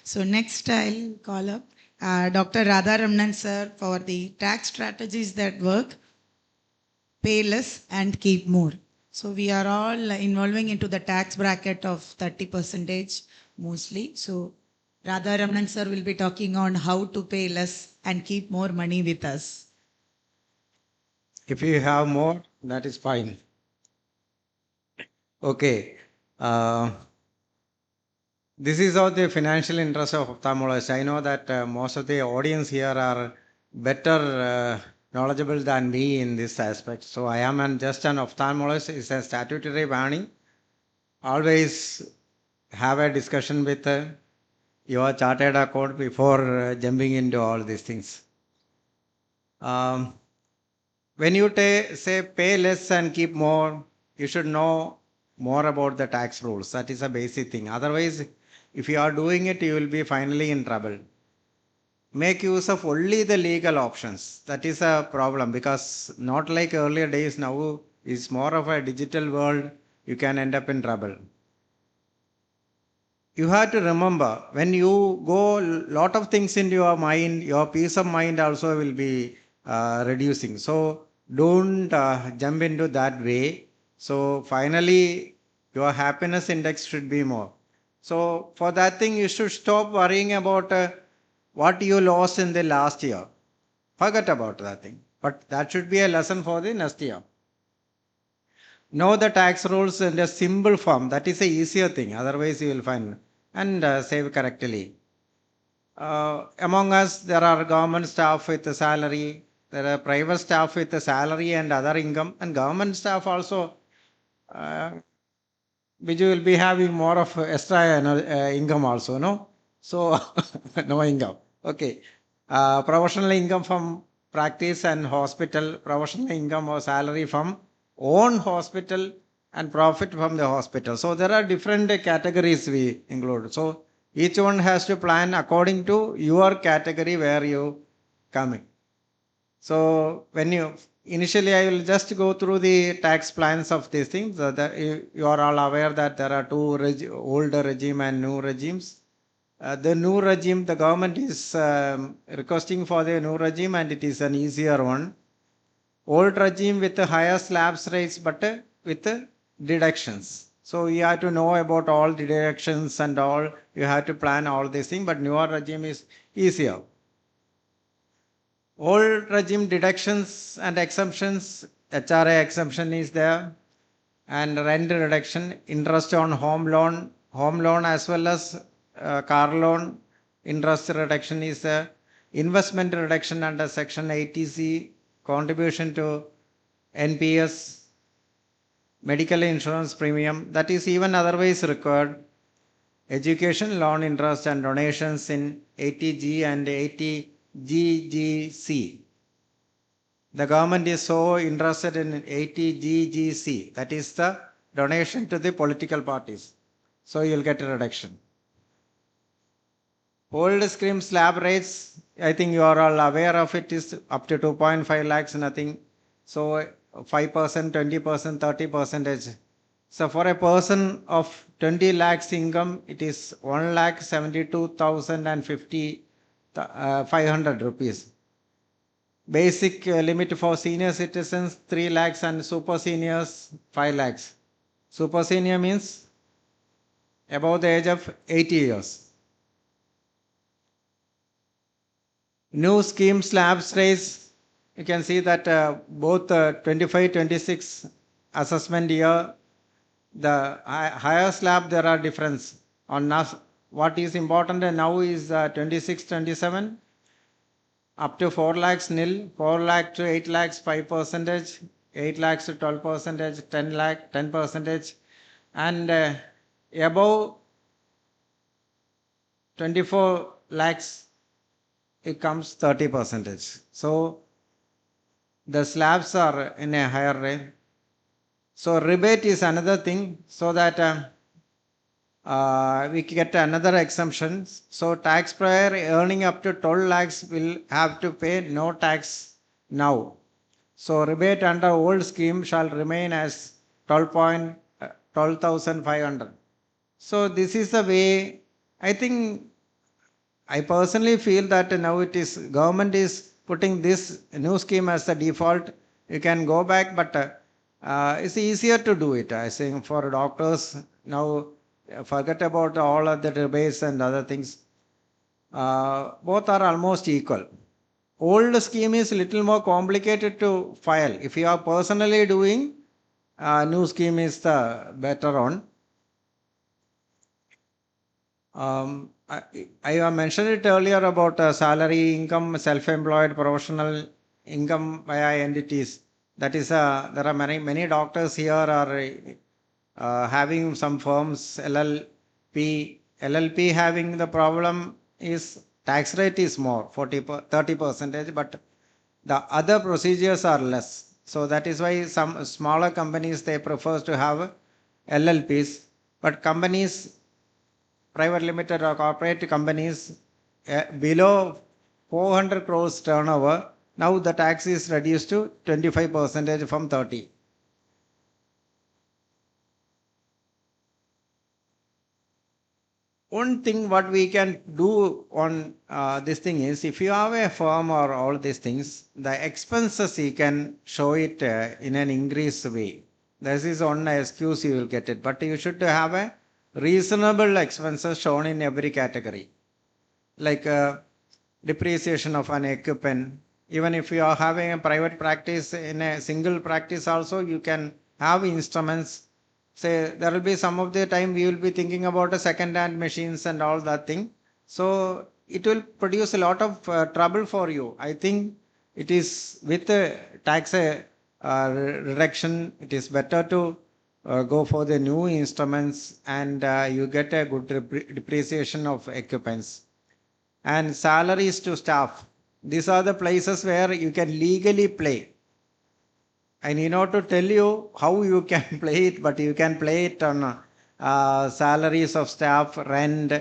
So next I'll call up Dr. Radha Ramanan sir for the tax strategies that work, pay less and keep more. So we are all involving into the tax bracket of 30% mostly. So Radha Ramanan sir will be talking on how to pay less and keep more money with us. If you have more, that is fine. Okay. This is of the financial interest of ophthalmologists. I know that most of the audience here are better knowledgeable than me in this aspect. So I am just an ophthalmologist. It's a statutory warning. Always have a discussion with your chartered account before jumping into all these things. When you say pay less and keep more, you should know more about the tax rules. That is a basic thing. Otherwise, if you are doing it, you will be finally in trouble. Make use of only the legal options. That is a problem because not like earlier days, now is more of a digital world. You can end up in trouble. You have to remember when you go lot of things into your mind, your peace of mind also will be reducing. So don't jump into that way. So finally, your happiness index should be more. So for that thing, you should stop worrying about what you lost in the last year. Forget about that thing. But that should be a lesson for the next year. Know the tax rules in a simple form. That is a easier thing. Otherwise, you will find and save correctly. Among us, there are government staff with a salary. There are private staff with a salary and other income, and government staff also, which will be having more of extra income also. No, so no income. Okay, professional income from practice and hospital, professional income or salary from own hospital and profit from the hospital. So there are different categories we include. So each one has to plan according to your category where you coming. So when you initially, I will just go through the tax plans of these things. You are all aware that there are two older regime and new regimes. The new regime, the government is requesting for the new regime, and it is an easier one. Old regime with the higher slabs rates, but with deductions. So you have to know about all the deductions and all. You have to plan all these things, but newer regime is easier. Old regime deductions and exemptions, HRA exemption is there, and rent reduction, interest on home loan as well as car loan, interest reduction is there, investment reduction under section 80C, contribution to NPS, medical insurance premium, that is even otherwise required, education loan interest and donations in 80G and 80GGC. The government is so interested in 80GGC, that is the donation to the political parties. So you'll get a reduction. Old scheme slab rates, I think you are all aware of it, is up to 2.5 lakhs, nothing. So 5%, 20%, 30%. So for a person of 20 lakhs income, it is 1,72,050 500 rupees. Basic limit for senior citizens 3 lakhs and super seniors 5 lakhs. Super senior means above the age of 80 years. New scheme slabs raise, you can see that both 25-26 assessment year, the higher slab there are difference. On what is important now is 26-27 up to 4 lakhs nil, 4 lakh to 8 lakhs 5%, 8 lakhs to 12%, 10 lakh 10%, and above 24 lakhs it comes 30%. So the slabs are in a higher rate. So rebate is another thing, so that we get another exemption. So taxpayer earning up to 12 lakhs will have to pay no tax now. So rebate under old scheme shall remain as 12,500. So this is the way. I think I personally feel that now it is government is putting this new scheme as the default. You can go back, but it's easier to do it. I think for doctors now, forget about all of the debates and other things. Both are almost equal. Old scheme is little more complicated to file. If you are personally doing, new scheme is the better one. I have mentioned it earlier about salary income, self-employed, professional income via entities. That is, there are many doctors here are having some firms, LLP. LLP having the problem is tax rate is more, 30%, but the other procedures are less. So that is why some smaller companies, they prefer to have LLPs, but companies, private limited or corporate companies below 400 crores turnover, now the tax is reduced to 25% from 30. One thing what we can do on this thing is, if you have a firm or all these things, the expenses you can show it in an increased way. This is one excuse you will get it, but you should have a reasonable expenses shown in every category, like depreciation of an equipment. Even if you are having a private practice, in a single practice also you can have instruments. Say there will be some of the time we will be thinking about a second hand machines and all that thing. So it will produce a lot of trouble for you. I think it is with the tax reduction, it is better to go for the new instruments, and you get a good depreciation of equipments. And salaries to staff. These are the places where you can legally play. I need not to tell you how you can play it, but you can play it on salaries of staff, rent,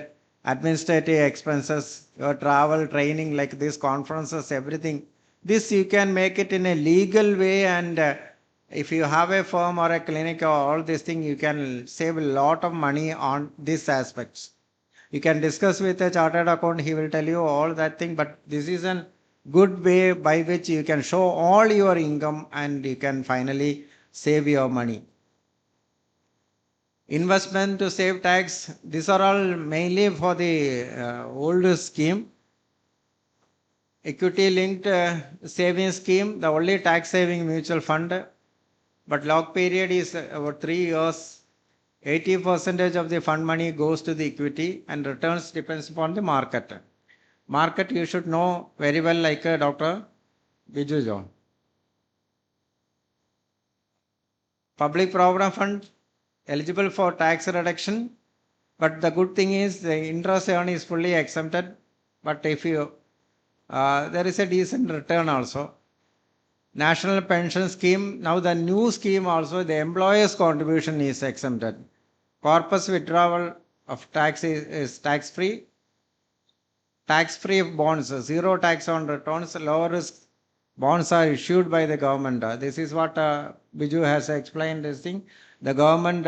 administrative expenses, your travel, training, like these conferences, everything. This you can make it in a legal way, and if you have a firm or a clinic or all these things, you can save a lot of money on these aspects. You can discuss with a chartered accountant, he will tell you all that thing, but this is a good way by which you can show all your income and you can finally save your money. Investment to save tax, these are all mainly for the old scheme. Equity linked saving scheme, the only tax saving mutual fund, but lock period is about 3 years. 80% of the fund money goes to the equity and returns depends upon the market. Market you should know very well, like Dr. Biju John. Public Provident Fund eligible for tax reduction, but the good thing is the interest earned is fully exempted. But if you there is a decent return also. National Pension Scheme, now the new scheme also, the employer's contribution is exempted. Corpus withdrawal of tax is tax free. Tax free bonds, zero tax on returns, lower risk bonds are issued by the government. This is what Biju has explained this thing. The government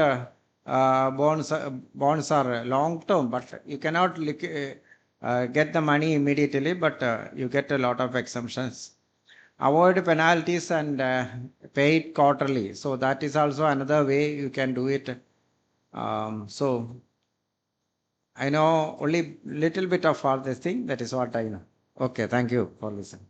bonds are long term, but you cannot get the money immediately, but you get a lot of exemptions. Avoid penalties and pay it quarterly. So that is also another way you can do it. So I know only little bit of all this thing. That is what I know. Okay, thank you for listening.